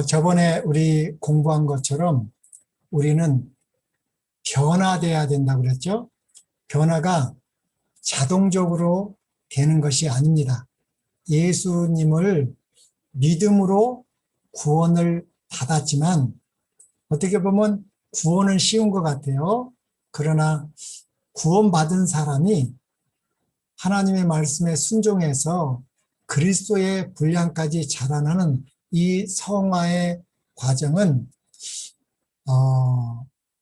저번에 우리 공부한 것처럼 우리는 변화돼야 된다고 그랬죠? 변화가 자동적으로 되는 것이 아닙니다. 예수님을 믿음으로 구원을 받았지만 어떻게 보면 구원은 쉬운 것 같아요. 그러나 구원받은 사람이 하나님의 말씀에 순종해서 그리스도의 분량까지 자라나는 이 성화의 과정은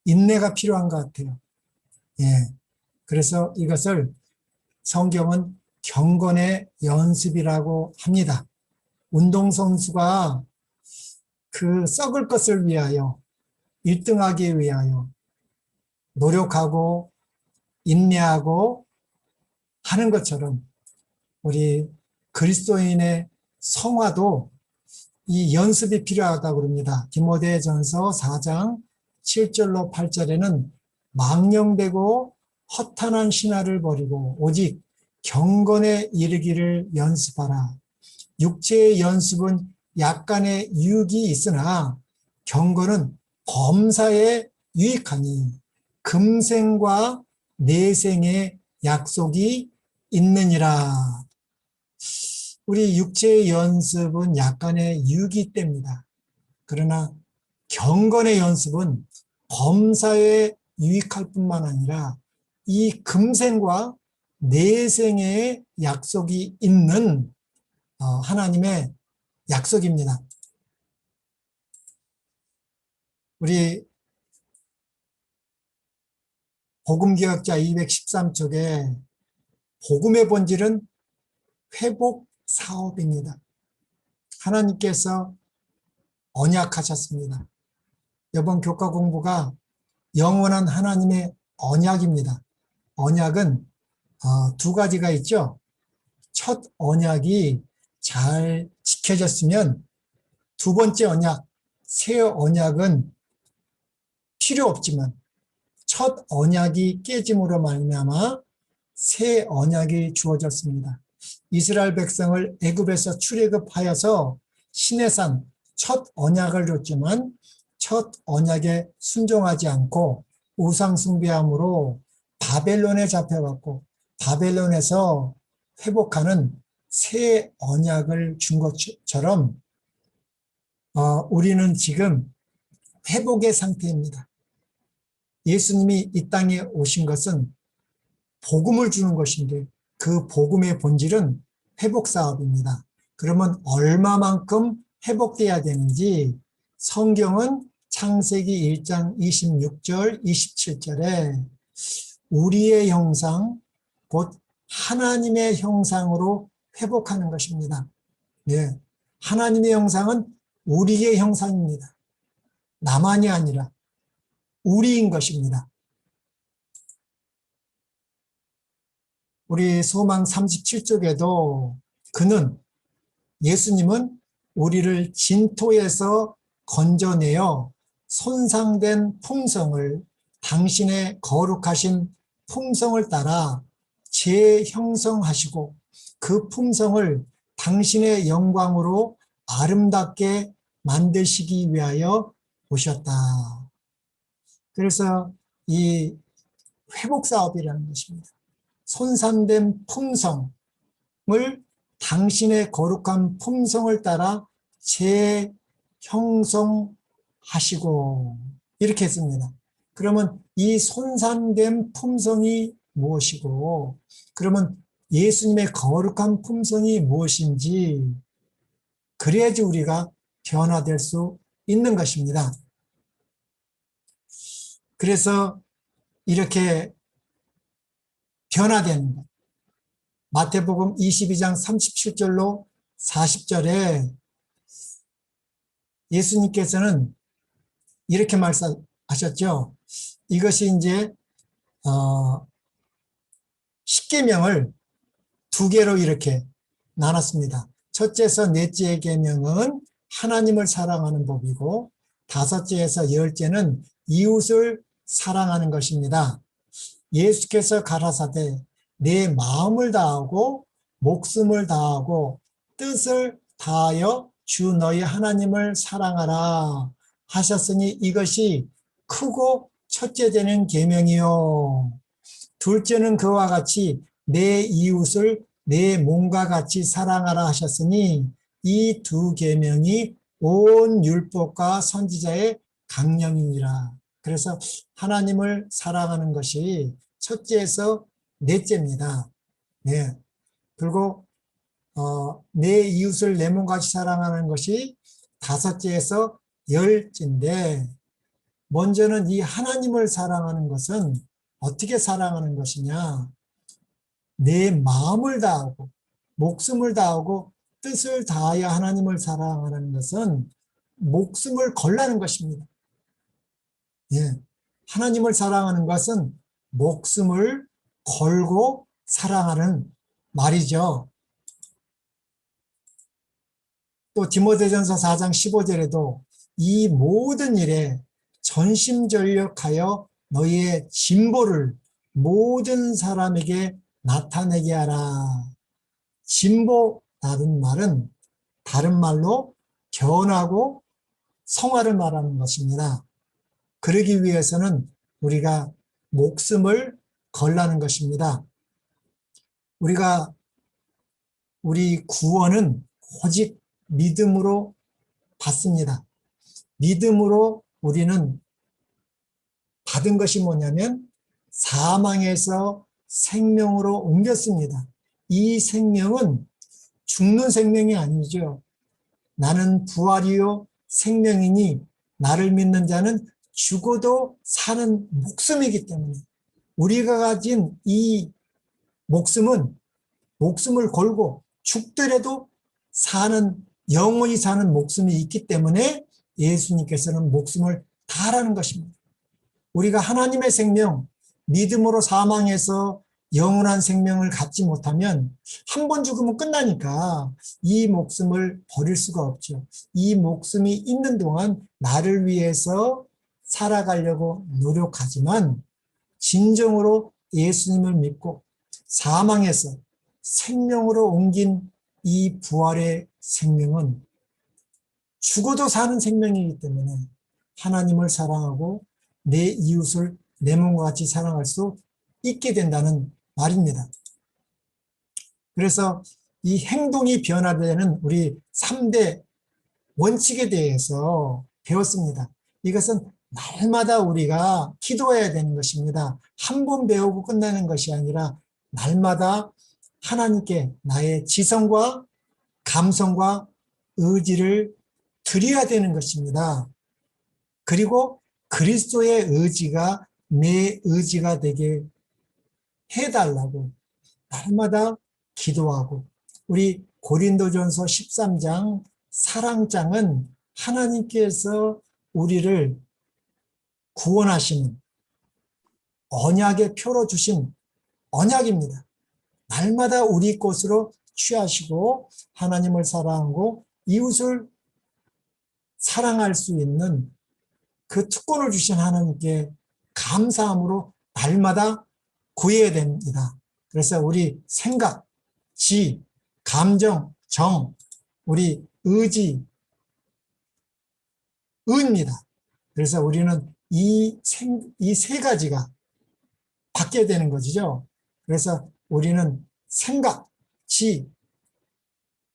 인내가 필요한 것 같아요. 예. 그래서 이것을 성경은 경건의 연습이라고 합니다. 운동선수가 그 썩을 것을 위하여 1등하기 위하여 노력하고 인내하고 하는 것처럼 우리 그리스도인의 성화도 이 연습이 필요하다고 그럽니다. 디모데전서 4장 7절로 8절에는 망령되고 허탄한 신화를 버리고 오직 경건에 이르기를 연습하라. 육체의 연습은 약간의 유익이 있으나 경건은 범사에 유익하니 금생과 내생의 약속이 있느니라. 우리 육체의 연습은 약간의 유익이 됩니다. 그러나 경건의 연습은 범사에 유익할 뿐만 아니라 이 금생과 내생의 약속이 있는 하나님의 약속입니다. 우리 복음기억자 213쪽에 복음의 본질은 회복 사업입니다. 하나님께서 언약하셨습니다. 이번 교과 공부가 영원한 하나님의 언약입니다. 언약은 두 가지가 있죠. 첫 언약이 잘 지켜졌으면 두 번째 언약, 새 언약은 필요 없지만 첫 언약이 깨짐으로 말미암아 새 언약이 주어졌습니다. 이스라엘 백성을 애굽에서 출애굽하여서 시내산 첫 언약을 줬지만 첫 언약에 순종하지 않고 우상 숭배함으로 바벨론에 잡혀갔고 바벨론에서 회복하는 새 언약을 준 것처럼 우리는 지금 회복의 상태입니다. 예수님이 이 땅에 오신 것은 복음을 주는 것인데 그 복음의 본질은 회복 사업입니다. 그러면 얼마만큼 회복돼야 되는지 성경은 창세기 1장 26절, 27절에 우리의 형상, 곧 하나님의 형상으로 회복하는 것입니다. 예, 하나님의 형상은 우리의 형상입니다. 나만이 아니라 우리인 것입니다. 우리 소망 37쪽에도 예수님은 우리를 진토에서 건져내어 손상된 품성을 당신의 거룩하신 품성을 따라 재형성하시고 그 품성을 당신의 영광으로 아름답게 만드시기 위하여 오셨다. 그래서 이 회복 사업이라는 것입니다. 손상된 품성을 당신의 거룩한 품성을 따라 재형성하시고 이렇게 했습니다. 그러면 이 손상된 품성이 무엇이고 그러면 예수님의 거룩한 품성이 무엇인지 그래야지 우리가 변화될 수 있는 것입니다. 그래서 이렇게 변화되는 것. 마태복음 22장 37절로 40절에 예수님께서는 이렇게 말씀하셨죠. 이것이 이제 십계명을 두 개로 이렇게 나눴습니다. 첫째에서 넷째 계명은 하나님을 사랑하는 법이고 다섯째에서 열째는 이웃을 사랑하는 것입니다. 예수께서 가라사대 내 마음을 다하고 목숨을 다하고 뜻을 다하여 주 너희 하나님을 사랑하라 하셨으니 이것이 크고 첫째 되는 계명이요. 둘째는 그와 같이 내 이웃을 내 몸과 같이 사랑하라 하셨으니 이 두 계명이 온 율법과 선지자의 강령이니라. 그래서 하나님을 사랑하는 것이 첫째에서 넷째입니다. 네. 그리고 내 이웃을 내 몸같이 사랑하는 것이 다섯째에서 열째인데, 먼저는 이 하나님을 사랑하는 것은 어떻게 사랑하는 것이냐? 내 마음을 다하고 목숨을 다하고 뜻을 다하여 하나님을 사랑하는 것은 목숨을 걸라는 것입니다. 예. 하나님을 사랑하는 것은 목숨을 걸고 사랑하는 말이죠. 또 디모데전서 4장 15절에도 이 모든 일에 전심전력하여 너희의 진보를 모든 사람에게 나타내게 하라. 진보라는 말은 다른 말로 견하고 성화를 말하는 것입니다. 그러기 위해서는 우리가 목숨을 걸라는 것입니다. 우리 구원은 오직 믿음으로 받습니다. 믿음으로 우리는 받은 것이 뭐냐면 사망에서 생명으로 옮겼습니다. 이 생명은 죽는 생명이 아니죠. 나는 부활이요 생명이니 나를 믿는 자는 죽어도 사는 목숨이기 때문에 우리가 가진 이 목숨은 목숨을 걸고 죽더라도 영원히 사는 목숨이 있기 때문에 예수님께서는 목숨을 다하라는 것입니다. 우리가 하나님의 생명, 믿음으로 사망해서 영원한 생명을 갖지 못하면 한 번 죽으면 끝나니까 이 목숨을 버릴 수가 없죠. 이 목숨이 있는 동안 나를 위해서 살아가려고 노력하지만 진정으로 예수님을 믿고 사망해서 생명으로 옮긴 이 부활의 생명은 죽어도 사는 생명이기 때문에 하나님을 사랑하고 내 이웃을 내 몸과 같이 사랑할 수 있게 된다는 말입니다. 그래서 이 행동이 변화되는 우리 3대 원칙에 대해서 배웠습니다. 이것은 날마다 우리가 기도해야 되는 것입니다. 한 번 배우고 끝나는 것이 아니라 날마다 하나님께 나의 지성과 감성과 의지를 드려야 되는 것입니다. 그리고 그리스도의 의지가 내 의지가 되게 해달라고 날마다 기도하고, 우리 고린도전서 13장 사랑장은 하나님께서 우리를 구원하시는 언약의 표로 주신 언약입니다. 날마다 우리 것으로 취하시고 하나님을 사랑하고 이웃을 사랑할 수 있는 그 특권을 주신 하나님께 감사함으로 날마다 구해야 됩니다. 그래서 우리 생각, 지, 감정, 정, 우리 의지, 의입니다. 그래서 우리는 이 세 가지가 바뀌어야 되는 것이죠. 그래서 우리는 생각, 지,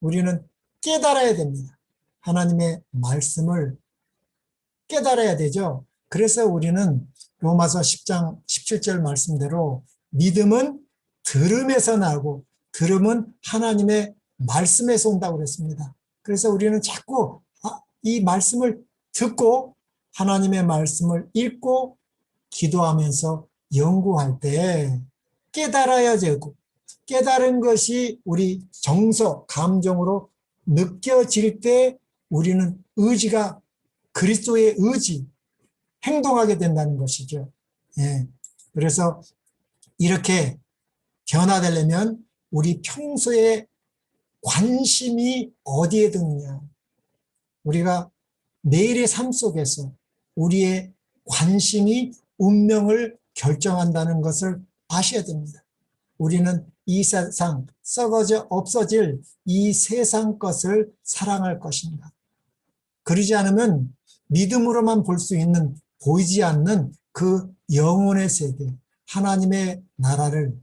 우리는 깨달아야 됩니다. 하나님의 말씀을 깨달아야 되죠. 그래서 우리는 로마서 10장 17절 말씀대로 믿음은 들음에서 나고 들음은 하나님의 말씀에서 온다고 그랬습니다. 그래서 우리는 자꾸 이 말씀을 듣고 하나님의 말씀을 읽고 기도하면서 연구할 때 깨달아야 되고, 깨달은 것이 우리 정서, 감정으로 느껴질 때 우리는 의지가 그리스도의 의지, 행동하게 된다는 것이죠. 예. 그래서 이렇게 변화되려면 우리 평소에 관심이 어디에 두느냐. 우리가 매일의 삶 속에서 우리의 관심이 운명을 결정한다는 것을 아셔야 됩니다. 우리는 이 세상 썩어져 없어질 이 세상 것을 사랑할 것인가, 그러지 않으면 믿음으로만 볼 수 있는 보이지 않는 그 영혼의 세계, 하나님의 나라를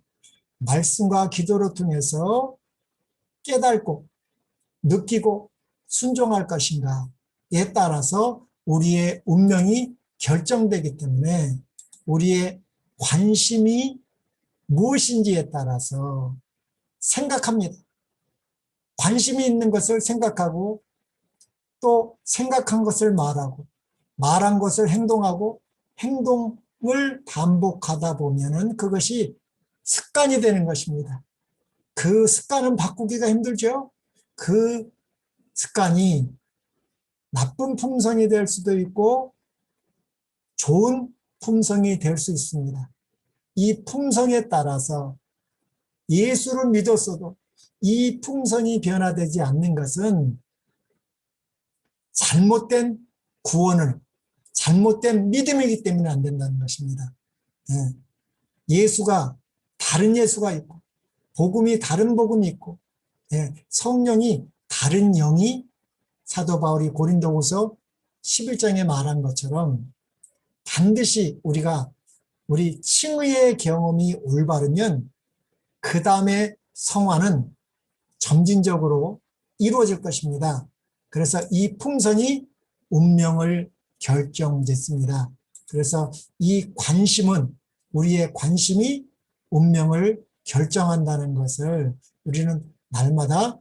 말씀과 기도를 통해서 깨닫고 느끼고 순종할 것인가에 따라서 우리의 운명이 결정되기 때문에 우리의 관심이 무엇인지에 따라서 생각합니다. 관심이 있는 것을 생각하고 또 생각한 것을 말하고 말한 것을 행동하고 행동을 반복하다 보면은 그것이 습관이 되는 것입니다. 그 습관은 바꾸기가 힘들죠. 그 습관이 나쁜 품성이 될 수도 있고 좋은 품성이 될 수 있습니다. 이 품성에 따라서 예수를 믿었어도 이 품성이 변화되지 않는 것은 잘못된 구원을, 잘못된 믿음이기 때문에 안 된다는 것입니다. 예수가 다른 예수가 있고 복음이 다른 복음이 있고 성령이 다른 영이 사도 바울이 고린도후서 11장에 말한 것처럼 반드시 우리 칭의의 경험이 올바르면 그 다음에 성화는 점진적으로 이루어질 것입니다. 그래서 이 품성이 운명을 결정짓습니다. 그래서 이 관심은 우리의 관심이 운명을 결정한다는 것을 우리는 날마다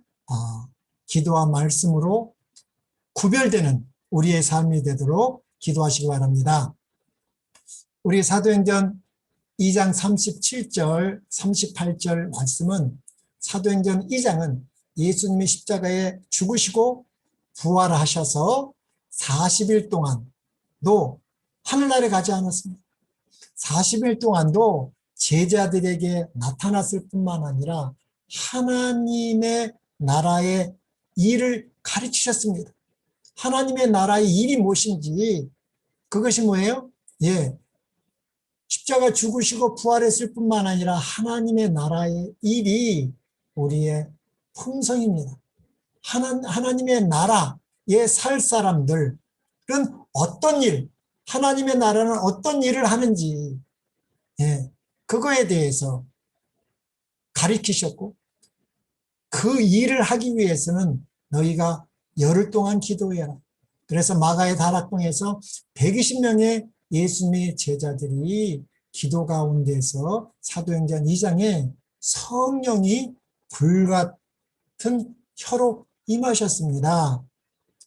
기도와 말씀으로 구별되는 우리의 삶이 되도록 기도하시기 바랍니다. 우리 사도행전 2장 37절, 38절 말씀은 사도행전 2장은 예수님이 십자가에 죽으시고 부활하셔서 40일 동안도 하늘나라에 가지 않았습니다. 40일 동안도 제자들에게 나타났을 뿐만 아니라 하나님의 나라의 일을 가르치셨습니다. 하나님의 나라의 일이 무엇인지 그것이 뭐예요? 십자가 죽으시고 부활했을 뿐만 아니라 하나님의 나라의 일이 우리의 품성입니다. 하나님의 나라에 살 사람들은 어떤 일, 하나님의 나라는 어떤 일을 하는지 그거에 대해서 가르치셨고 그 일을 하기 위해서는 너희가 열흘 동안 기도해라. 그래서 마가의 다락방에서 120명의 예수님의 제자들이 기도 가운데서 사도행전 2장에 성령이 불같은 혀로 임하셨습니다.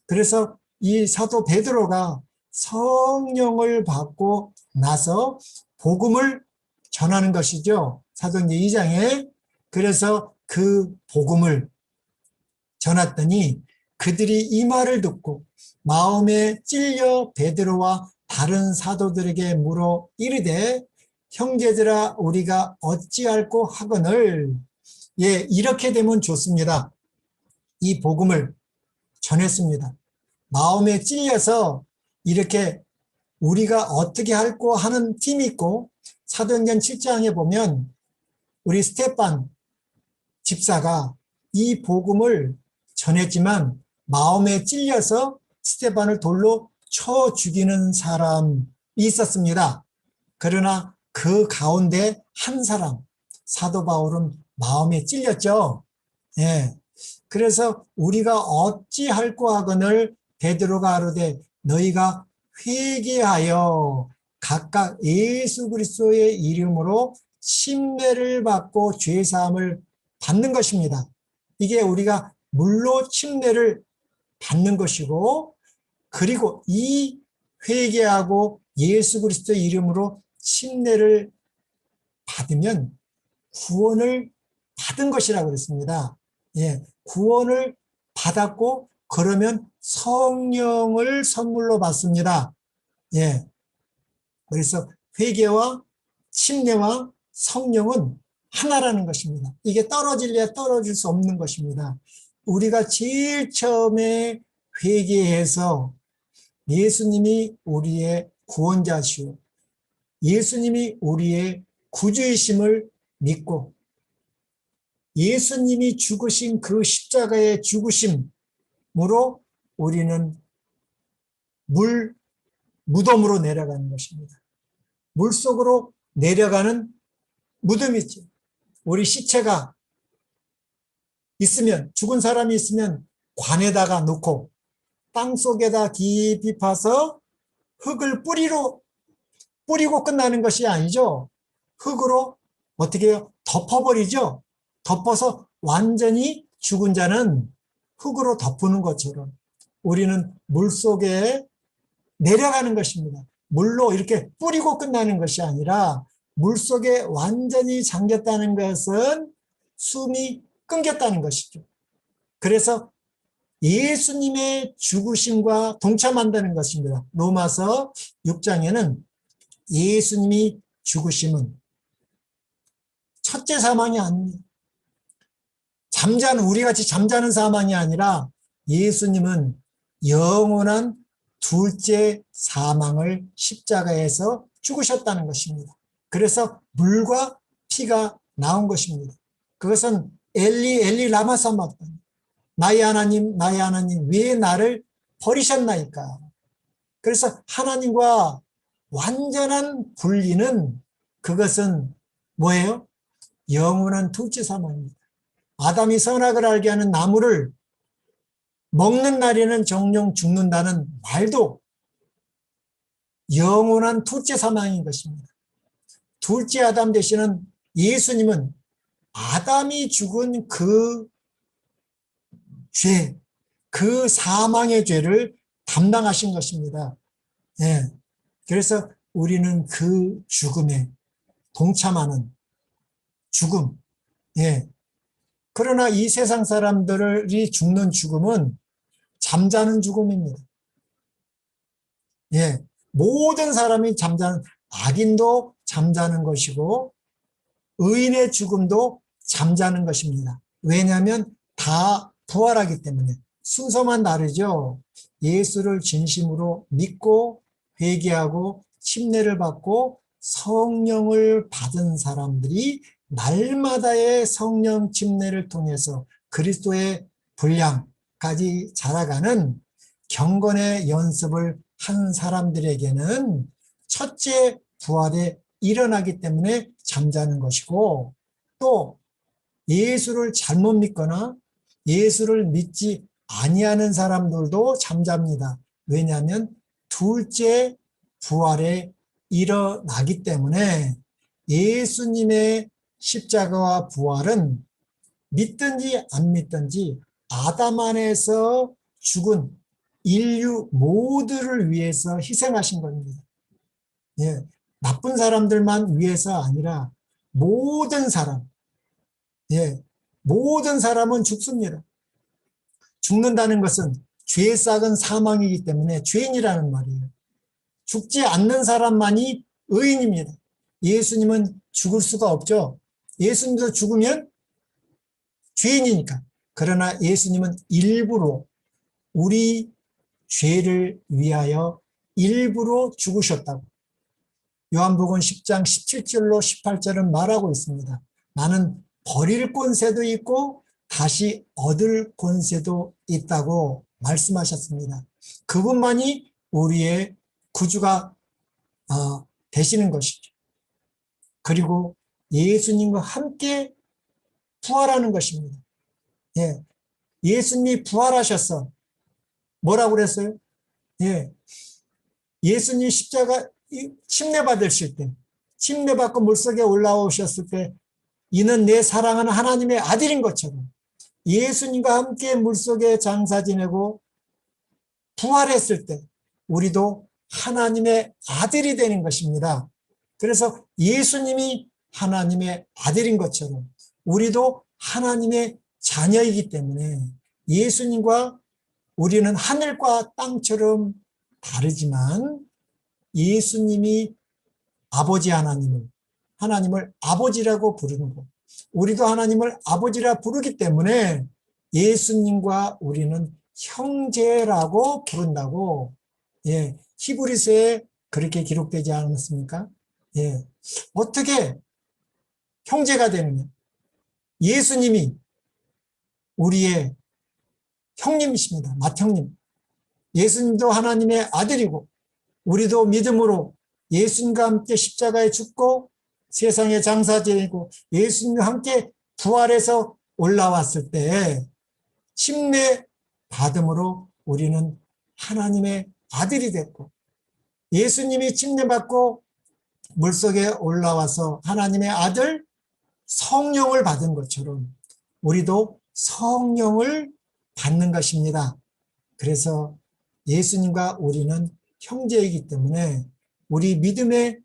그래서 이 사도 베드로가 성령을 받고 나서 복음을 전하는 것이죠. 사도행전 2장에. 그래서 그 복음을 전했더니 그들이 이 말을 듣고 마음에 찔려 베드로와 다른 사도들에게 물어 이르되 형제들아 우리가 어찌할꼬 하거늘. 이렇게 되면 좋습니다. 이 복음을 전했습니다. 마음에 찔려서 이렇게 우리가 어떻게 할꼬 하는 팀이 있고 사도행전 7장에 보면 우리 스테판 집사가 이 복음을 전했지만 마음에 찔려서 스테판을 돌로 쳐 죽이는 사람이 있었습니다. 그러나 그 가운데 한 사람, 사도 바울은 마음에 찔렸죠. 그래서 우리가 어찌할꼬 하거늘 베드로가 아뢰되 너희가 회개하여 각각 예수 그리스도의 이름으로 침례를 받고 죄사함을 받는 것입니다. 이게 우리가 물로 침례를 받는 것이고 그리고 이 회개하고 예수 그리스도의 이름으로 침례를 받으면 구원을 받은 것이라고 그랬습니다. 구원을 받았고 그러면 성령을 선물로 받습니다. 그래서 회개와 침례와 성령은 하나라는 것입니다. 이게 떨어질래야 떨어질 수 없는 것입니다. 우리가 제일 처음에 회개해서 예수님이 우리의 구원자시오, 예수님이 우리의 구주이심을 믿고 예수님이 죽으신 그 십자가의 죽으심으로 우리는 무덤으로 내려가는 것입니다. 물속으로 내려가는 무덤이죠. 우리 시체가 있으면, 죽은 사람이 있으면 관에다가 놓고 땅 속에다 깊이 파서 흙을 뿌리고 끝나는 것이 아니죠. 흙으로 어떻게 해요? 덮어버리죠. 덮어서 완전히 죽은 자는 흙으로 덮는 것처럼 우리는 물속에 내려가는 것입니다. 물로 이렇게 뿌리고 끝나는 것이 아니라 물속에 완전히 잠겼다는 것은 숨이 끊겼다는 것이죠. 그래서 예수님의 죽으심과 동참한다는 것입니다. 로마서 6장에는 예수님이 죽으심은 첫째 사망이 아닙니다. 우리같이 잠자는 사망이 아니라 예수님은 영원한 둘째 사망을 십자가에서 죽으셨다는 것입니다. 그래서 물과 피가 나온 것입니다. 그것은 엘리 엘리 라마 사박다니, 나의 하나님 나의 하나님 왜 나를 버리셨나이까. 그래서 하나님과 완전한 분리는 그것은 뭐예요? 영원한 둘째 사망입니다. 아담이 선악을 알게 하는 나무를 먹는 날에는 정령 죽는다는 말도 영원한 둘째 사망인 것입니다. 둘째 아담 되시는 예수님은 아담이 죽은 그 죄, 그 사망의 죄를 담당하신 것입니다. 예. 그래서 우리는 그 죽음에 동참하는 죽음. 예. 그러나 이 세상 사람들이 죽는 죽음은 잠자는 죽음입니다. 예. 모든 사람이 잠자는, 악인도 잠자는 것이고 의인의 죽음도 잠자는 것입니다. 왜냐하면 다 부활하기 때문에. 순서만 다르죠. 예수를 진심으로 믿고 회개하고 침례를 받고 성령을 받은 사람들이 날마다의 성령 침례를 통해서 그리스도의 분량까지 자라가는 경건의 연습을 한 사람들에게는 첫째 부활에 일어나기 때문에 잠자는 것이고, 또 예수를 잘못 믿거나 예수를 믿지 아니하는 사람들도 잠잡니다. 왜냐하면 둘째 부활에 일어나기 때문에 예수님의 십자가와 부활은 믿든지 안 믿든지 아담 안에서 죽은 인류 모두를 위해서 희생하신 겁니다. 예, 나쁜 사람들만 위해서 아니라 모든 사람, 예, 모든 사람은 죽습니다. 죽는다는 것은 죄의 싹은 사망이기 때문에 죄인이라는 말이에요. 죽지 않는 사람만이 의인입니다. 예수님은 죽을 수가 없죠. 예수님도 죽으면 죄인이니까. 그러나 예수님은 일부러 우리 죄를 위하여 일부러 죽으셨다고 요한복음 10장 17절로 18절은 말하고 있습니다. 나는 버릴 권세도 있고 다시 얻을 권세도 있다고 말씀하셨습니다. 그분만이 우리의 구주가 되시는 것이죠. 그리고 예수님과 함께 부활하는 것입니다. 예, 예수님이 부활하셔서 뭐라고 그랬어요? 예, 예수님 십자가 침례 받으실 때, 침례 받고 물속에 올라오셨을 때 이는 내 사랑하는 하나님의 아들인 것처럼 예수님과 함께 물속에 장사 지내고 부활했을 때 우리도 하나님의 아들이 되는 것입니다. 그래서 예수님이 하나님의 아들인 것처럼 우리도 하나님의 자녀이기 때문에 예수님과 우리는 하늘과 땅처럼 다르지만 예수님이 아버지 하나님을 아버지라고 부르는 것, 우리도 하나님을 아버지라 부르기 때문에 예수님과 우리는 형제라고 부른다고, 예, 히브리서에 그렇게 기록되지 않았습니까? 예, 어떻게 형제가 되느냐? 예수님이 우리의 형님이십니다. 맏형님. 예수님도 하나님의 아들이고 우리도 믿음으로 예수님과 함께 십자가에 죽고 세상의 장사되고 예수님과 함께 부활해서 올라왔을 때 침례 받음으로 우리는 하나님의 아들이 됐고 예수님이 침례받고 물속에 올라와서 하나님의 아들 성령을 받은 것처럼 우리도 성령을 받는 것입니다. 그래서 예수님과 우리는 형제이기 때문에 우리 믿음의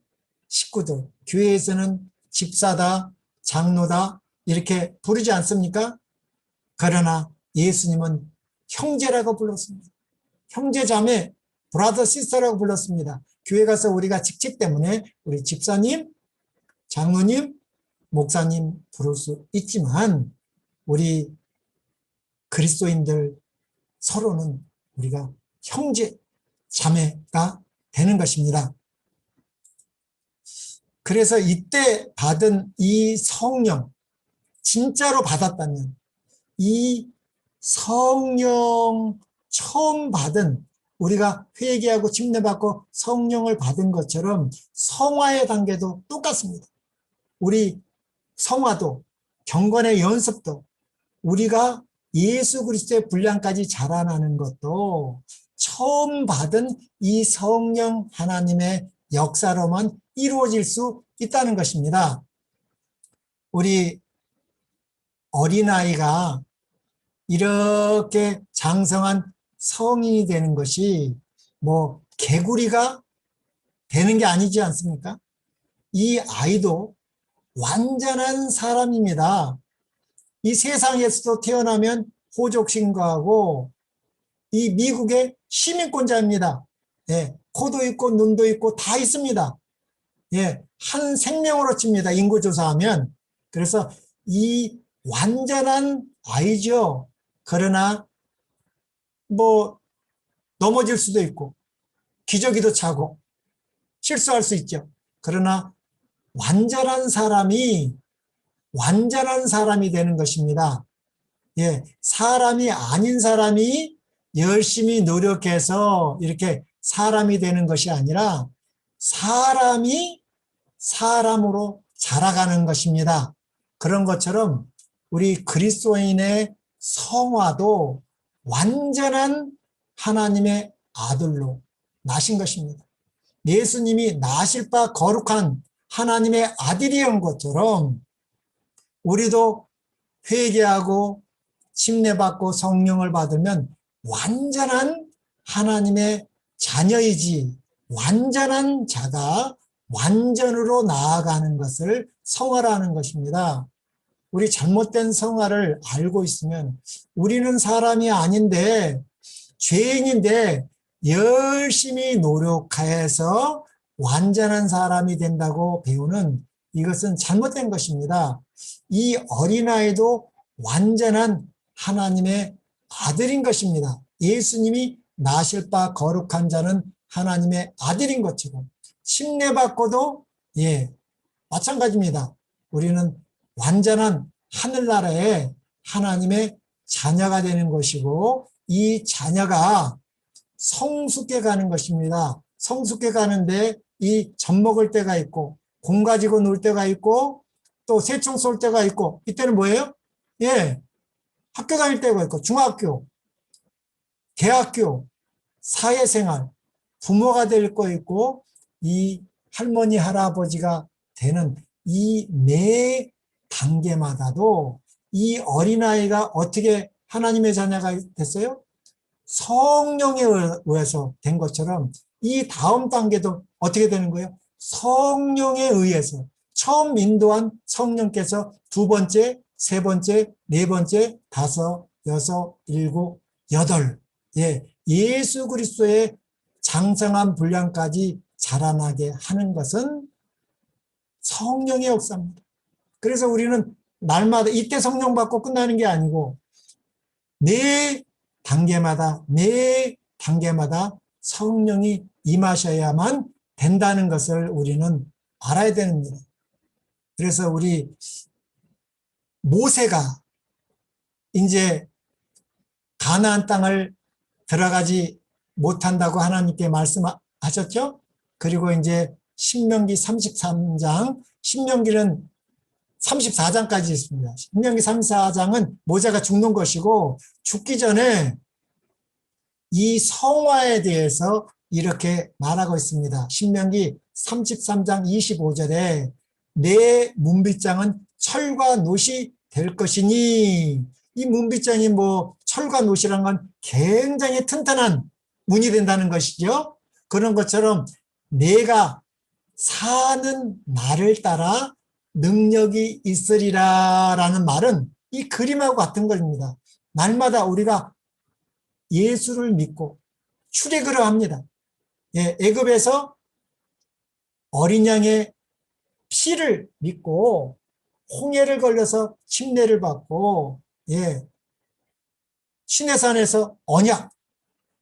식구들, 교회에서는 집사다, 장로다 이렇게 부르지 않습니까? 그러나 예수님은 형제라고 불렀습니다. 형제자매, 브라더 시스터라고 불렀습니다. 교회 가서 우리가 직책 때문에 우리 집사님, 장로님, 목사님 부를 수 있지만 우리 그리스도인들 서로는 우리가 형제, 자매가 되는 것입니다. 그래서 이때 받은 이 성령, 진짜로 받았다면 이 성령 처음 받은 우리가 회개하고 침례받고 성령을 받은 것처럼 성화의 단계도 똑같습니다. 우리 성화도 경건의 연습도 우리가 예수 그리스도의 분량까지 자라나는 것도 처음 받은 이 성령 하나님의 역사로만 이루어질 수 있다는 것입니다. 우리 어린아이가 이렇게 장성한 성인이 되는 것이 뭐 개구리가 되는 게 아니지 않습니까? 이 아이도 완전한 사람입니다. 이 세상에서도 태어나면 호족신고하고 이 미국의 시민권자입니다. 예, 코도 있고 눈도 있고 다 있습니다. 예, 한 생명으로 칩니다. 인구조사하면. 그래서 이 완전한 아이죠. 그러나 뭐 넘어질 수도 있고 기저귀도 차고 실수할 수 있죠. 그러나 완전한 사람이 되는 것입니다. 예, 사람이 아닌 사람이 열심히 노력해서 이렇게 사람이 되는 것이 아니라 사람이 사람으로 자라가는 것입니다. 그런 것처럼 우리 그리스도인의 성화도 완전한 하나님의 아들로 나신 것입니다. 예수님이 나실 바 거룩한 하나님의 아들이온 것처럼 우리도 회개하고 침례받고 성령을 받으면 완전한 하나님의 자녀이지 완전한 자가 완전으로 나아가는 것을 성화라는 것입니다. 우리 잘못된 성화를 알고 있으면 우리는 사람이 아닌데 죄인인데 열심히 노력해서 완전한 사람이 된다고 배우는 이것은 잘못된 것입니다. 이 어린아이도 완전한 하나님의 아들인 것입니다. 예수님이 나실 바 거룩한 자는 하나님의 아들인 것처럼 침례받고도 마찬가지입니다. 우리는 완전한 하늘나라의 하나님의 자녀가 되는 것이고 이 자녀가 성숙해 가는 것입니다. 성숙해 가는데 이 젖 먹을 때가 있고 공 가지고 놀 때가 있고 또 새총 쏠 때가 있고 이때는 뭐예요? 학교 다닐 때가 있고 중학교, 대학교, 사회생활, 부모가 될 거 있고 이 할머니, 할아버지가 되는 이 매 단계마다도 이 어린아이가 어떻게 하나님의 자녀가 됐어요? 성령에 의해서 된 것처럼 이 다음 단계도 어떻게 되는 거예요? 성령에 의해서 처음 인도한 성령께서 두 번째, 세 번째, 네 번째, 다섯, 여섯, 일곱, 여덟 예수 그리스도의 장성한 분량까지 자라나게 하는 것은 성령의 역사입니다. 그래서 우리는 날마다 이때 성령 받고 끝나는 게 아니고 매 단계마다 성령이 임하셔야만 된다는 것을 우리는 알아야 됩니다. 그래서 우리 모세가 이제 가나안 땅을 들어가지 못한다고 하나님께 말씀하셨죠? 그리고 이제 신명기 33장, 신명기는 34장까지 있습니다. 신명기 34장은 모세가 죽는 것이고 죽기 전에 이 성화에 대해서 이렇게 말하고 있습니다. 신명기 33장 25절에 내 문빗장은 철과 놋이 될 것이니, 이 문빗장이 뭐 철과 놋이란 건 굉장히 튼튼한 문이 된다는 것이죠. 그런 것처럼 내가 사는 날을 따라 능력이 있으리라 라는 말은 이 그림하고 같은 겁니다. 날마다 우리가 예수를 믿고 출애굽을 합니다. 예, 애굽에서 어린 양의 피를 믿고 홍해를 걸려서 침례를 받고, 예, 시내산에서 언약,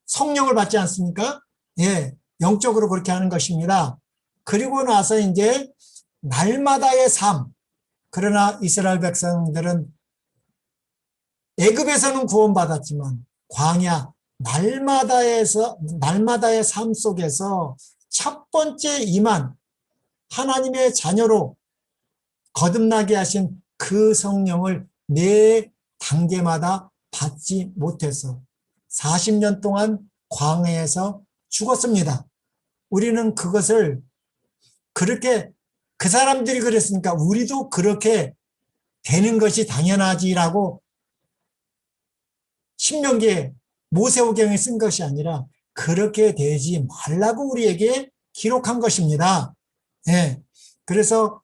성령을 받지 않습니까? 예, 영적으로 그렇게 하는 것입니다. 그리고 나서 이제 날마다의 삶. 그러나 이스라엘 백성들은 애굽에서는 구원받았지만 광야 날마다의 삶 속에서 첫 번째 임한 하나님의 자녀로 거듭나게 하신 그 성령을 매 단계마다 받지 못해서 40년 동안 광야에서 죽었습니다. 우리는 그것을 그렇게, 그 사람들이 그랬으니까 우리도 그렇게 되는 것이 당연하지라고 신명기에 모세오경에 쓴 것이 아니라 그렇게 되지 말라고 우리에게 기록한 것입니다. 예. 그래서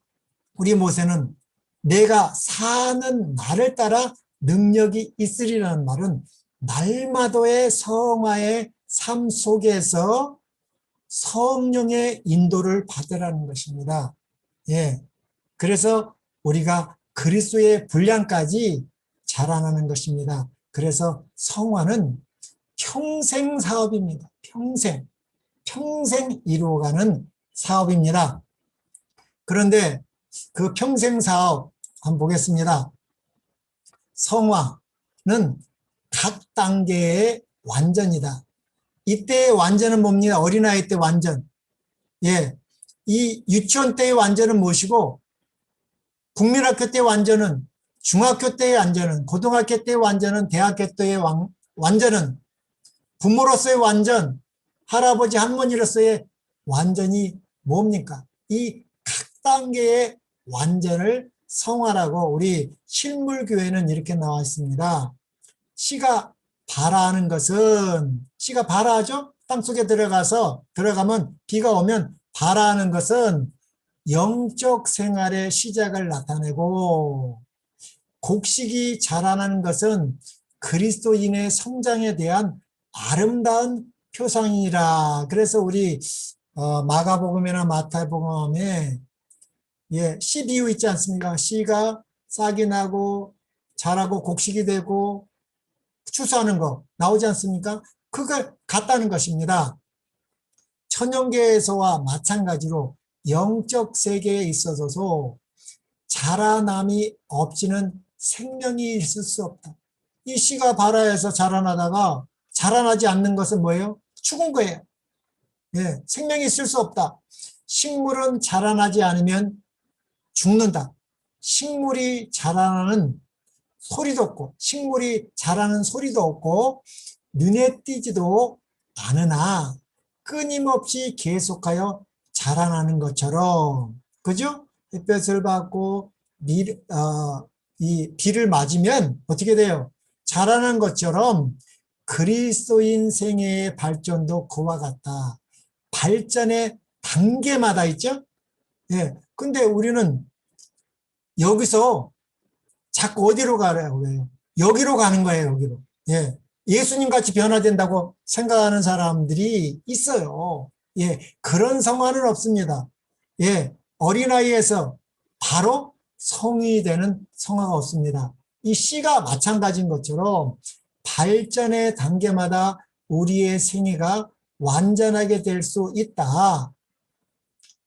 우리 모세는 내가 사는 날을 따라 능력이 있으리라는 말은 날마다의 성화의 삶 속에서 성령의 인도를 받으라는 것입니다. 예. 그래서 우리가 그리스도의 분량까지 자라나는 것입니다. 그래서 성화는 평생 사업입니다. 평생 이루어가는 사업입니다. 그런데 그 평생 사업 한번 보겠습니다. 성화는 각 단계의 완전이다. 이때의 완전은 뭡니까? 어린아이 때 완전. 예. 이 유치원 때의 완전은 무엇이고, 국민학교 때의 완전은, 중학교 때의 완전은, 고등학교 때의 완전은, 대학교 때의 완전은, 부모로서의 완전, 할아버지 할머니로서의 완전이 뭡니까? 이 각 단계의 완전을 성화라고 우리 실물교회는 이렇게 나와 있습니다. 씨가 발화하는 것은, 씨가 발화하죠? 땅속에 들어가면 비가 오면 발화하는 것은 영적 생활의 시작을 나타내고, 곡식이 자라나는 것은 그리스도인의 성장에 대한 아름다운 표상이라. 그래서 우리 마가복음이나 마태복음에 씨 비유 있지 않습니까? 씨가 싹이 나고 자라고 곡식이 되고 추수하는 거 나오지 않습니까? 그걸 같다는 것입니다. 천연계에서와 마찬가지로 영적 세계에 있어서도 자라남이 없이는 생명이 있을 수 없다. 이 씨가 발화해서 자라나다가 자라나지 않는 것은 뭐예요? 죽은 거예요. 예, 생명이 있을 수 없다. 식물은 자라나지 않으면 죽는다. 식물이 자라나는 소리도 없고, 식물이 자라는 소리도 없고, 눈에 띄지도 않으나 끊임없이 계속하여 자라나는 것처럼, 그죠? 햇볕을 받고 이 비를 맞으면 어떻게 돼요? 자라는 것처럼 그리스도인 생애의 발전도 그와 같다. 발전의 단계마다 있죠? 예. 근데 우리는 여기서 자꾸 어디로 가라고 해요? 여기로 가는 거예요, 여기로. 예. 예수님 같이 변화된다고 생각하는 사람들이 있어요. 예. 그런 성화는 없습니다. 예. 어린아이에서 바로 성이 되는 성화가 없습니다. 이 씨가 마찬가지인 것처럼 발전의 단계마다 우리의 생애가 완전하게 될 수 있다.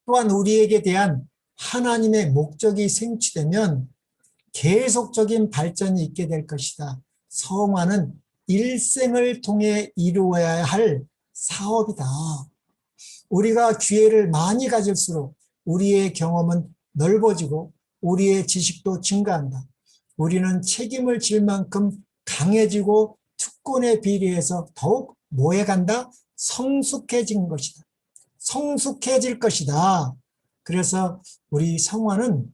또한 우리에게 대한 하나님의 목적이 생취되면 계속적인 발전이 있게 될 것이다. 성화는 일생을 통해 이루어야 할 사업이다. 우리가 기회를 많이 가질수록 우리의 경험은 넓어지고 우리의 지식도 증가한다. 우리는 책임을 질 만큼 강해지고 특권에 비례해서 더욱 뭐해 간다? 성숙해진 것이다. 성숙해질 것이다. 그래서 우리 성화는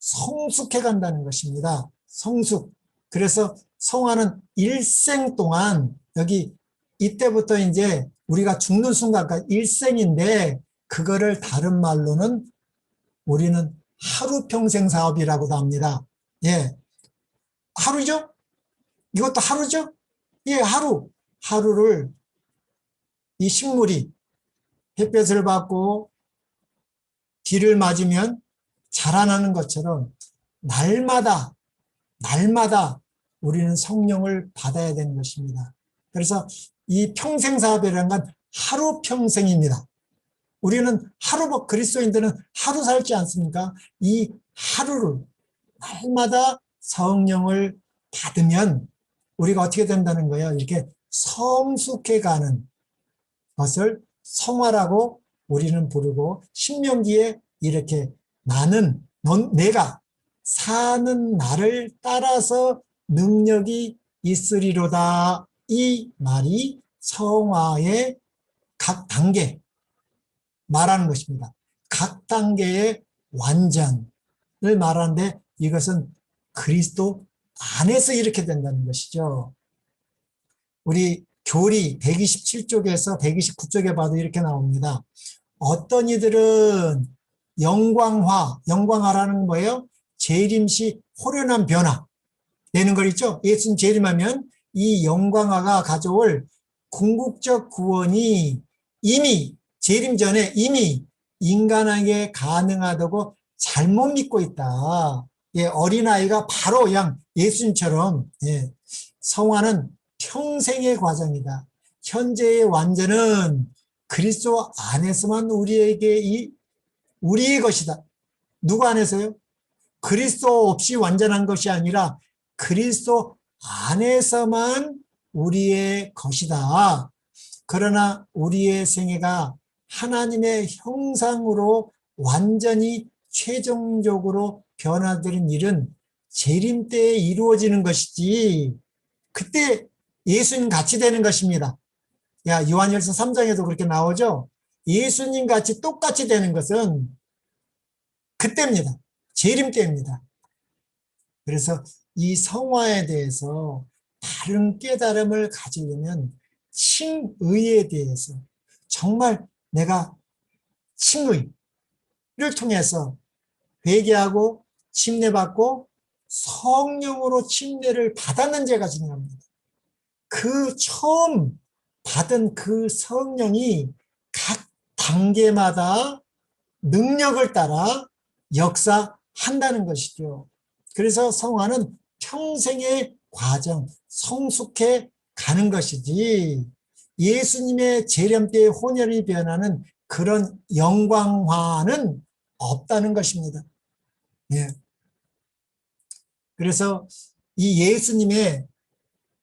성숙해 간다는 것입니다. 성숙. 그래서 성화는 일생 동안 여기 이때부터 이제 우리가 죽는 순간까지 일생인데 그거를 다른 말로는 우리는 하루 평생 사업이라고도 합니다. 예. 하루죠? 이것도 하루죠? 예, 하루. 하루를 이 식물이 햇볕을 받고 비를 맞으면 자라나는 것처럼 날마다 우리는 성령을 받아야 되는 것입니다. 그래서 이 평생 사업이라는 건 하루 평생입니다. 우리는 하루, 그리스도인들은 하루 살지 않습니까? 이 하루를 날마다 성령을 받으면 우리가 어떻게 된다는 거예요? 이렇게 성숙해 가는 것을 성화라고 우리는 부르고, 신명기에 이렇게 내가 사는 날을 따라서 능력이 있으리로다. 이 말이 성화의 각 단계 말하는 것입니다. 각 단계의 완전을 말하는데 이것은 그리스도 안에서 이렇게 된다는 것이죠. 우리 교리 127쪽에서 129쪽에 봐도 이렇게 나옵니다. 어떤 이들은 영광화라는 건 뭐예요? 재림시 호련한 변화 되는 걸 있죠. 예수님 재림하면 이 영광화가 가져올 궁극적 구원이 이미 재림 전에 이미 인간에게 가능하다고 잘못 믿고 있다. 예, 어린아이가 바로 그냥 예수님처럼, 예, 성화는 평생의 과정이다. 현재의 완전은 그리스도 안에서만 우리의 것이다. 누구 안에서요? 그리스도 없이 완전한 것이 아니라 그리스도 안에서만 우리의 것이다. 그러나 우리의 생애가 하나님의 형상으로 완전히 최종적으로 변화되는 일은 재림 때에 이루어지는 것이지, 그때 예수님 같이 되는 것입니다. 요한일서 3장에도 그렇게 나오죠. 예수님 같이 똑같이 되는 것은 그때입니다. 재림 때입니다. 그래서 이 성화에 대해서 다른 깨달음을 가지려면 칭의에 대해서 정말 내가 칭의를 통해서 회개하고 침례받고 성령으로 침례를 받았는지가 중요합니다. 그 처음 받은 그 성령이 각 단계마다 능력을 따라 역사한다는 것이죠. 그래서 성화는 평생의 과정, 성숙해 가는 것이지 예수님의 재림 때의 혼혈이 변하는 그런 영광화는 없다는 것입니다. 예. 그래서 이 예수님의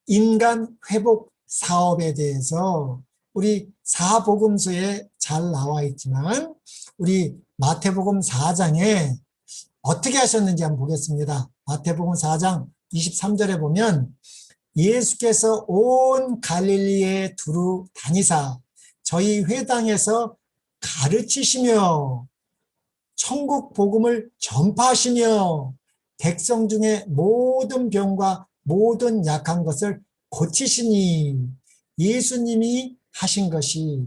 인간 회복 사업에 대해서 우리 사복음서에 잘 나와 있지만 우리 마태복음 4장에 어떻게 하셨는지 한번 보겠습니다. 마태복음 4장 23절에 보면 예수께서 온 갈릴리에 두루 다니사 저희 회당에서 가르치시며 천국 복음을 전파하시며 백성 중에 모든 병과 모든 약한 것을 고치시니, 예수님이 하신 것이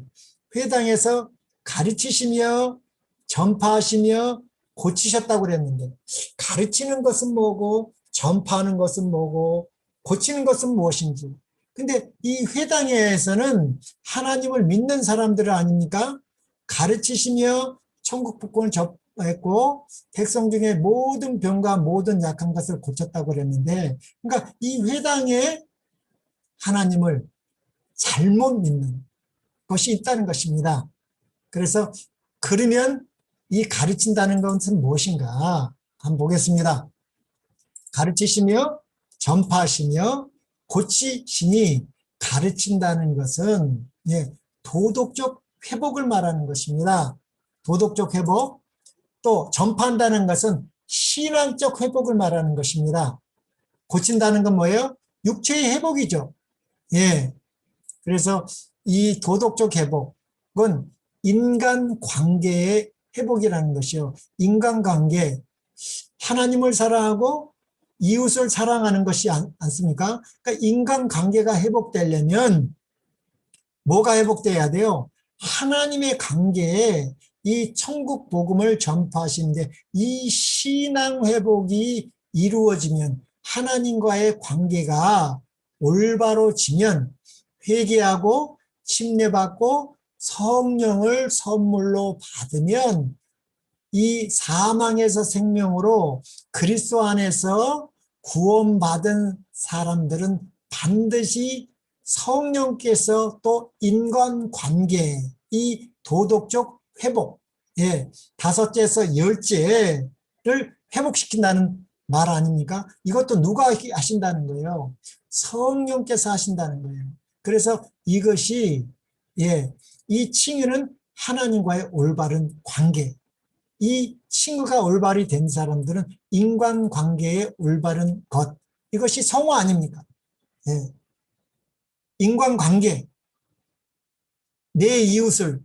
회당에서 가르치시며 전파하시며 고치셨다고 그랬는데, 가르치는 것은 뭐고 전파하는 것은 뭐고 고치는 것은 무엇인지. 근데 이 회당에서는 하나님을 믿는 사람들 아닙니까? 가르치시며 천국 복음을 전했고 백성 중에 모든 병과 모든 약한 것을 고쳤다고 그랬는데, 그러니까 이 회당에 하나님을 잘못 믿는 것이 있다는 것입니다. 그래서 그러면 이 가르친다는 것은 무엇인가 한번 보겠습니다. 가르치시며 전파하시며 고치시니, 가르친다는 것은 도덕적 회복을 말하는 것입니다. 도덕적 회복, 또 전파한다는 것은 신앙적 회복을 말하는 것입니다. 고친다는 건 뭐예요? 육체의 회복이죠. 예. 그래서 이 도덕적 회복은 인간관계의 회복이라는 것이요. 인간관계, 하나님을 사랑하고 이웃을 사랑하는 것이 않습니까? 그러니까 인간관계가 회복되려면 뭐가 회복돼야 돼요? 하나님의 관계에 이 천국 복음을 전파하시는데 이 신앙 회복이 이루어지면 하나님과의 관계가 올바로지면 회개하고 침례받고 성령을 선물로 받으면 이 사망에서 생명으로 그리스도 안에서 구원받은 사람들은 반드시 성령께서 또 인간관계, 이 도덕적 회복, 예, 다섯째에서 열째를 회복시킨다는 말 아닙니까? 이것도 누가 하신다는 거예요? 성령께서 하신다는 거예요. 그래서 이것이, 예, 이 칭의는 하나님과의 올바른 관계, 이 칭의가 올바리 된 사람들은 인간관계의 올바른 것, 이것이 성화 아닙니까? 예. 인간관계, 내 이웃을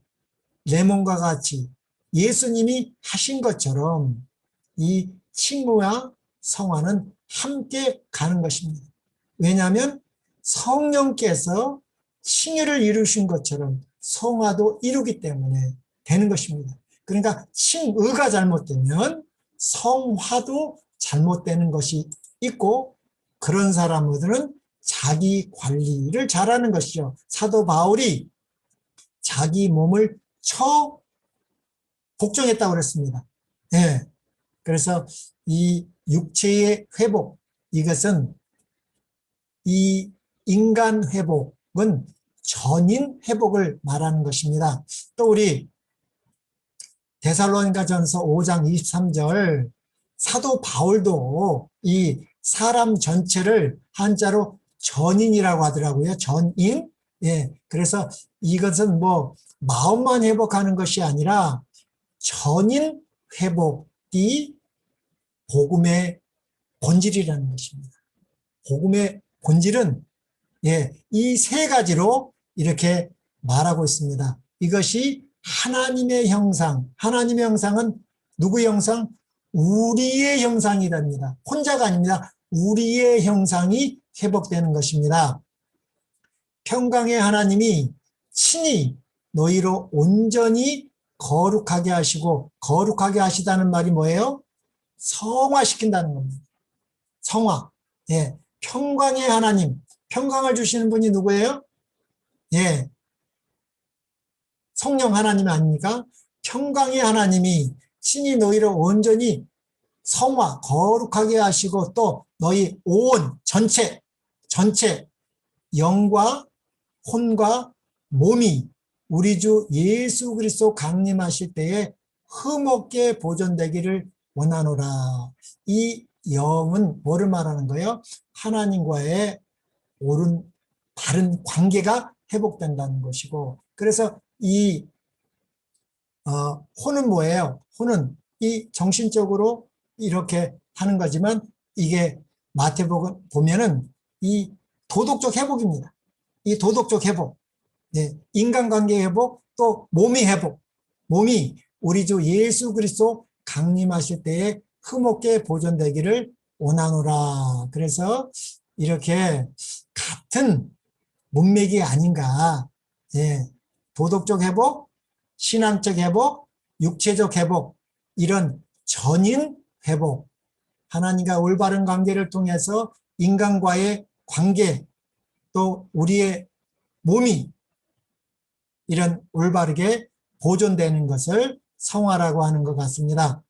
내 몸과 같이 예수님이 하신 것처럼 이 칭의와 성화는 함께 가는 것입니다. 왜냐하면 성령께서 칭의를 이루신 것처럼 성화도 이루기 때문에 되는 것입니다. 그러니까 칭의가 잘못되면 성화도 잘못되는 것이 있고, 그런 사람들은 자기 관리를 잘하는 것이죠. 사도 바울이 자기 몸을 복종했다고 그랬습니다. 예. 그래서 이 육체의 회복, 이것은 이 인간 회복은 전인 회복을 말하는 것입니다. 또 우리 데살로니가전서 5장 23절, 사도 바울도 이 사람 전체를 한자로 전인이라고 하더라고요. 전인. 예. 그래서 이것은 뭐 마음만 회복하는 것이 아니라 전인 회복이 복음의 본질이라는 것입니다. 복음의 본질은, 예, 이 세 가지로 이렇게 말하고 있습니다. 이것이 하나님의 형상, 하나님의 형상은 누구의 형상? 우리의 형상이랍니다. 혼자가 아닙니다. 우리의 형상이 회복되는 것입니다. 평강의 하나님이 친히 너희로 온전히 거룩하게 하시고, 거룩하게 하시다는 말이 뭐예요? 성화시킨다는 겁니다. 성화. 예. 평강의 하나님, 평강을 주시는 분이 누구예요? 예. 성령 하나님 아닙니까? 평강의 하나님이 친히 너희를 온전히 성화, 거룩하게 하시고, 또 너희 온, 전체, 영과 혼과 몸이 우리 주 예수 그리스도 강림하실 때에 흠없게 보존되기를 원하노라. 이 영은 뭐를 말하는 거예요? 하나님과의 옳은 바른 관계가 회복된다는 것이고, 그래서 이 혼은 뭐예요? 혼은 이 정신적으로 이렇게 하는 거지만, 이게 마태복음 보면은 이 도덕적 회복입니다. 이 도덕적 회복, 네, 인간관계 회복, 또 몸의 회복. 몸이 우리 주 예수 그리스도 강림하실 때에 흠없게 보존되기를 원하노라. 그래서 이렇게 같은 문맥이 아닌가. 예, 도덕적 회복, 신앙적 회복, 육체적 회복, 이런 전인 회복, 하나님과 올바른 관계를 통해서 인간과의 관계, 또 우리의 몸이 이런 올바르게 보존되는 것을 성화라고 하는 것 같습니다.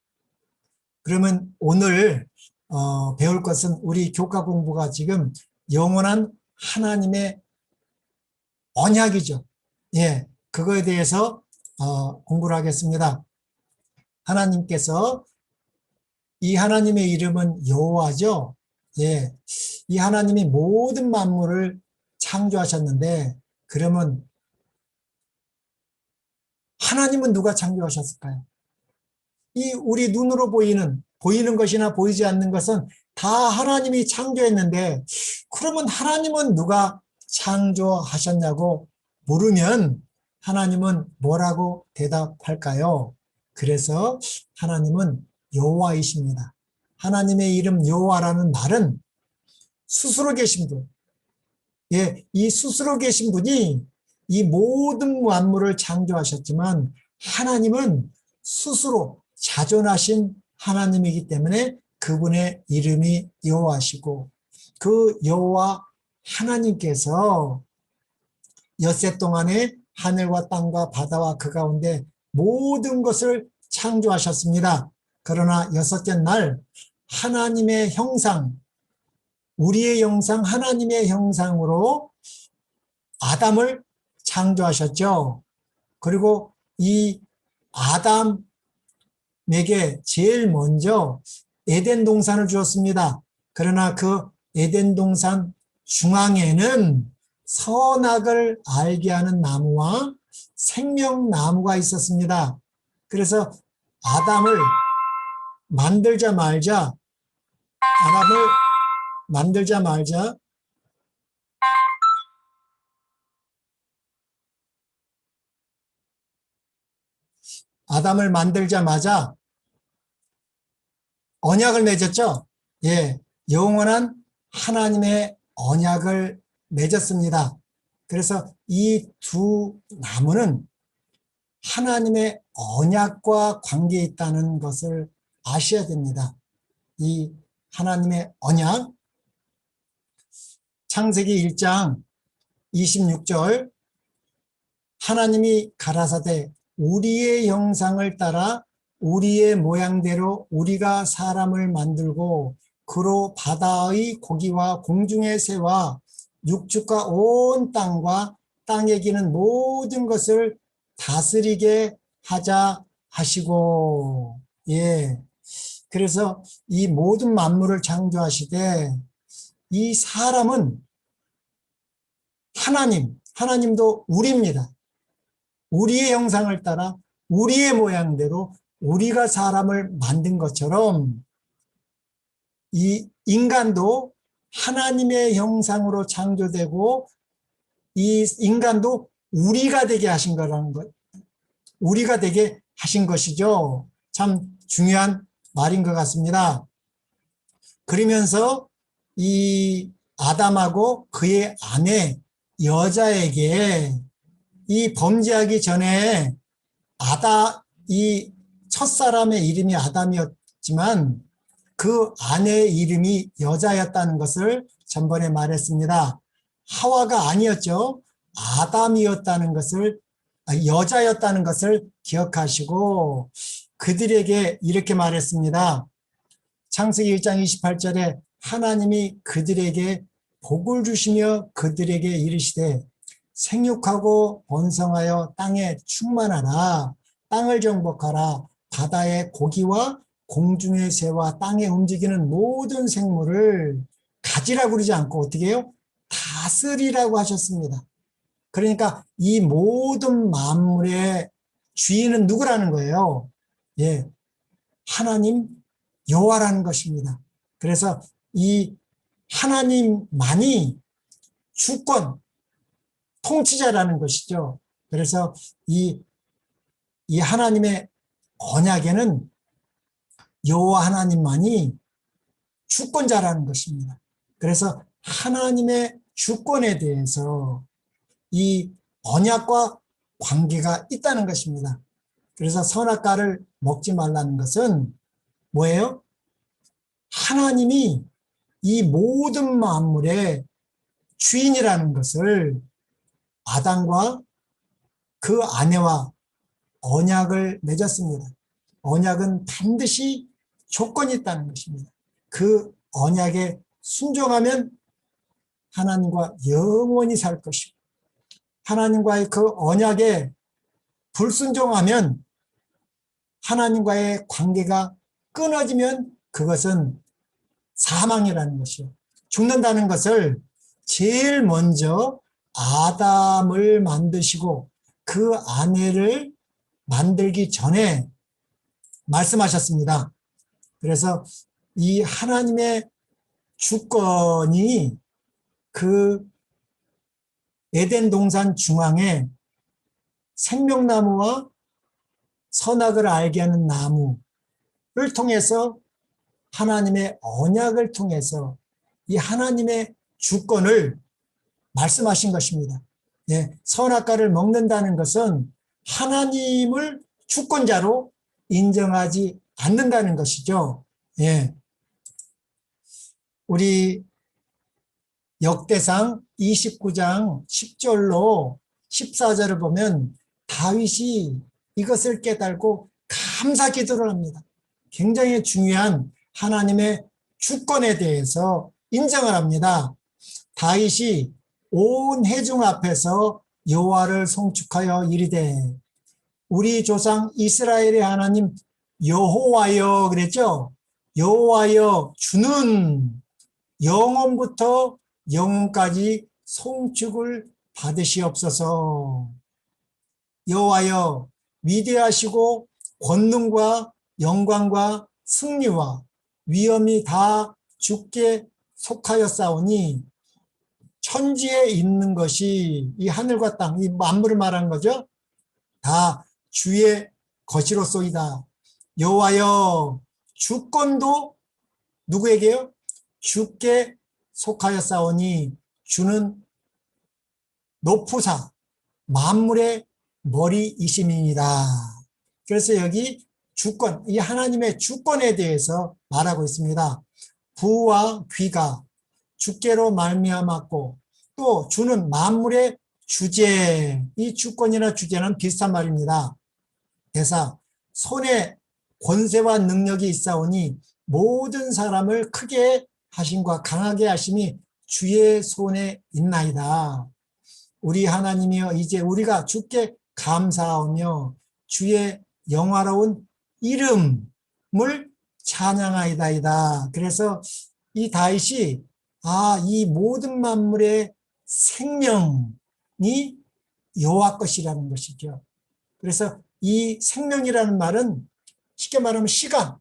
그러면 오늘 배울 것은, 우리 교과 공부가 지금 영원한 하나님의 언약이죠. 예, 그거에 대해서 공부를 하겠습니다. 하나님께서, 이 하나님의 이름은 여호와죠. 예, 이 하나님이 모든 만물을 창조하셨는데, 그러면 하나님은 누가 창조하셨을까요? 이 우리 눈으로 보이는 것이나 보이지 않는 것은 다 하나님이 창조했는데, 그러면 하나님은 누가 창조하셨냐고 물으면 하나님은 뭐라고 대답할까요? 그래서 하나님은 여호와이십니다. 하나님의 이름 여호와라는 말은 스스로 계신 분, 예, 이 스스로 계신 분이 이 모든 만물을 창조하셨지만 하나님은 스스로 자존하신 하나님이기 때문에 그분의 이름이 여호와시고, 그 여호와 하나님께서 엿새 동안에 하늘과 땅과 바다와 그 가운데 모든 것을 창조하셨습니다. 그러나 여섯째 날 하나님의 형상, 우리의 형상, 하나님의 형상으로 아담을 창조하셨죠. 그리고 이 아담에게 제일 먼저 에덴 동산을 주었습니다. 그러나 그 에덴 동산 중앙에는 선악을 알게 하는 나무와 생명나무가 있었습니다. 그래서 아담을 만들자마자 아담을 만들자마자 언약을 맺었죠. 예, 영원한 하나님의 언약을 맺었습니다. 그래서 이 두 나무는 하나님의 언약과 관계에 있다는 것을 아셔야 됩니다. 이 하나님의 언약, 창세기 1장 26절, 하나님이 가라사대 우리의 형상을 따라 우리의 모양대로 우리가 사람을 만들고 그로 바다의 고기와 공중의 새와 육축과 온 땅과 땅에 기는 모든 것을 다스리게 하자 하시고, 예. 그래서 이 모든 만물을 창조하시되 이 사람은 하나님도 우리입니다. 우리의 형상을 따라 우리의 모양대로 우리가 사람을 만든 것처럼 이 인간도 하나님의 형상으로 창조되고 이 인간도 우리가 되게 하신 거라는 것, 우리가 되게 하신 것이죠. 참 중요한 말인 것 같습니다. 그러면서 이 아담하고 그의 아내 여자에게 이 범죄하기 전에 이 첫사람의 이름이 아담이었지만 그 아내의 이름이 여자였다는 것을 전번에 말했습니다. 하와가 아니었죠. 아담이었다는 것을, 여자였다는 것을 기억하시고 그들에게 이렇게 말했습니다. 창세기 1장 28절에 하나님이 그들에게 복을 주시며 그들에게 이르시되 생육하고 번성하여 땅에 충만하라. 땅을 정복하라. 바다의 고기와 공중의 새와 땅에 움직이는 모든 생물을 가지라고 그러지 않고 어떻게 해요? 다스리라고 하셨습니다. 그러니까 이 모든 만물의 주인은 누구라는 거예요? 예, 하나님 여호와라는 것입니다. 그래서 이 하나님만이 주권, 통치자라는 것이죠. 그래서 이 하나님의 언약에는 여호와 하나님만이 주권자라는 것입니다. 그래서 하나님의 주권에 대해서 이 언약과 관계가 있다는 것입니다. 그래서 선악과를 먹지 말라는 것은 뭐예요? 하나님이 이 모든 만물의 주인이라는 것을 아담과 그 아내와 언약을 맺었습니다. 언약은 반드시 조건이 있다는 것입니다. 그 언약에 순종하면 하나님과 영원히 살 것이고 하나님과의 그 언약에 불순종하면 하나님과의 관계가 끊어지면 그것은 사망이라는 것이요. 죽는다는 것을 제일 먼저 아담을 만드시고 그 아내를 만들기 전에 말씀하셨습니다. 그래서 이 하나님의 주권이 그 에덴 동산 중앙에 생명나무와 선악을 알게 하는 나무를 통해서 하나님의 언약을 통해서 이 하나님의 주권을 말씀하신 것입니다. 예, 선악과를 먹는다는 것은 하나님을 주권자로 인정하지 않는다는 것이죠. 예. 우리 역대상 29장 10절로 14절을 보면 다윗이 이것을 깨달고 감사 기도를 합니다. 굉장히 중요한 하나님의 주권에 대해서 인정을 합니다. 다윗이 온 회중 앞에서 여호와를 송축하여 이르되 우리 조상 이스라엘의 하나님 여호와여 그랬죠. 여호와여 주는 영원부터 영원까지 송축을 받으시옵소서. 여호와여 위대하시고 권능과 영광과 승리와 위엄이 다 주께 속하였사오니 천지에 있는 것이 이 하늘과 땅, 이 만물을 말하는 거죠. 다 주의 것이로소이다. 여호와여 주권도 누구에게요? 주께 속하였사오니 주는 높으사 만물의 머리이심이니라. 그래서 여기 주권, 이 하나님의 주권에 대해서 말하고 있습니다. 부와 귀가 주께로 말미암았고 또 주는 만물의 주제, 이 주권이나 주제는 비슷한 말입니다. 대사, 손에 권세와 능력이 있사오니 모든 사람을 크게 하심과 강하게 하심이 주의 손에 있나이다. 우리 하나님이여 이제 우리가 주께 감사하며 주의 영화로운 이름을 찬양하이다이다. 그래서 이 다윗이 이 모든 만물의 생명이 여호와 것이라는 것이죠. 그래서 이 생명이라는 말은 쉽게 말하면 시간,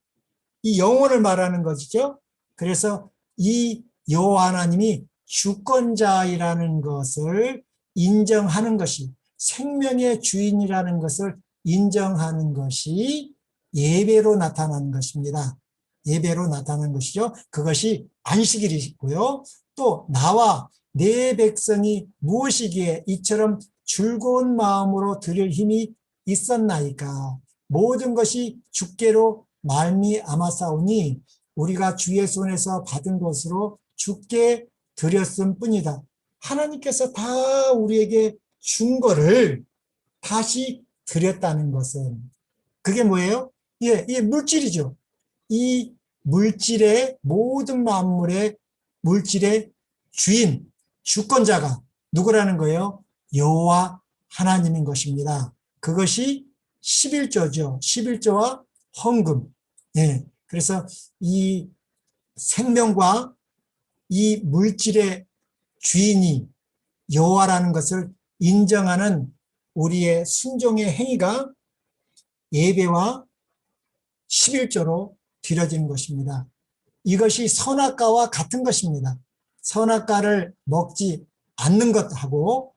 이 영혼을 말하는 것이죠. 그래서 이 여호와 하나님이 주권자이라는 것을 인정하는 것이, 생명의 주인이라는 것을 인정하는 것이 예배로 나타나는 것입니다. 예배로 나타나는 것이죠. 그것이 안식일이고요. 또 나와 내 백성이 무엇이기에 이처럼 즐거운 마음으로 드릴 힘이 있었나이까. 모든 것이 주께로 말미암았사오니 우리가 주의 손에서 받은 것으로 주께 드렸음 뿐이다. 하나님께서 다 우리에게 준 거를 다시 드렸다는 것은 그게 뭐예요? 예, 물질이죠. 이 물질의 모든 만물의 물질의 주인, 주권자가 누구라는 거예요? 여호와 하나님인 것입니다. 그것이 11조죠. 11조와 헌금. 예. 그래서 이 생명과 이 물질의 주인이 여호와라는 것을 인정하는 우리의 순종의 행위가 예배와 11조로 드려진 것입니다. 이것이 선악과와 같은 것입니다. 선악과를 먹지 않는 것하고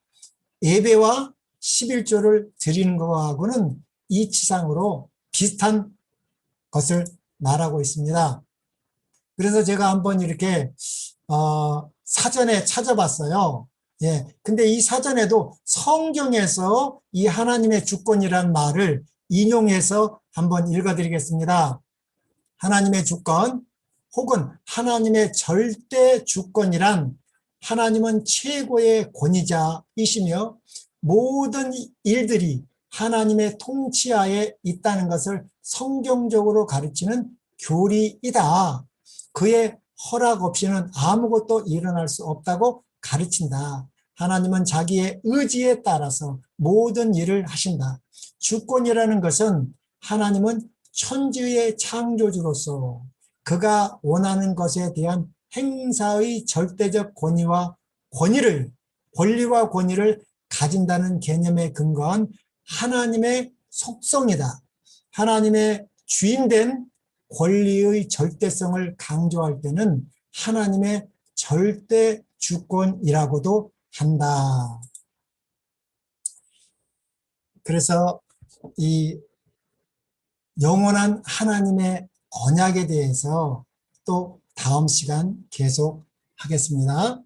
예배와 11조를 드리는 것하고는 이치상으로 비슷한 것을 말하고 있습니다. 그래서 제가 한번 이렇게 사전에 찾아봤어요. 예, 근데 이 사전에도 성경에서 이 하나님의 주권이란 말을 인용해서 한번 읽어드리겠습니다. 하나님의 주권 혹은 하나님의 절대 주권이란 하나님은 최고의 권위자이시며 모든 일들이 하나님의 통치하에 있다는 것을 성경적으로 가르치는 교리이다. 그의 허락 없이는 아무것도 일어날 수 없다고 가르친다. 하나님은 자기의 의지에 따라서 모든 일을 하신다. 주권이라는 것은 하나님은 천지의 창조주로서 그가 원하는 것에 대한 행사의 절대적 권위와 권리와 권위를 가진다는 개념에 근거한 하나님의 속성이다. 하나님의 주인된 권리의 절대성을 강조할 때는 하나님의 절대 주권이라고도 한다. 그래서 이 영원한 하나님의 언약에 대해서 또 다음 시간 계속 하겠습니다.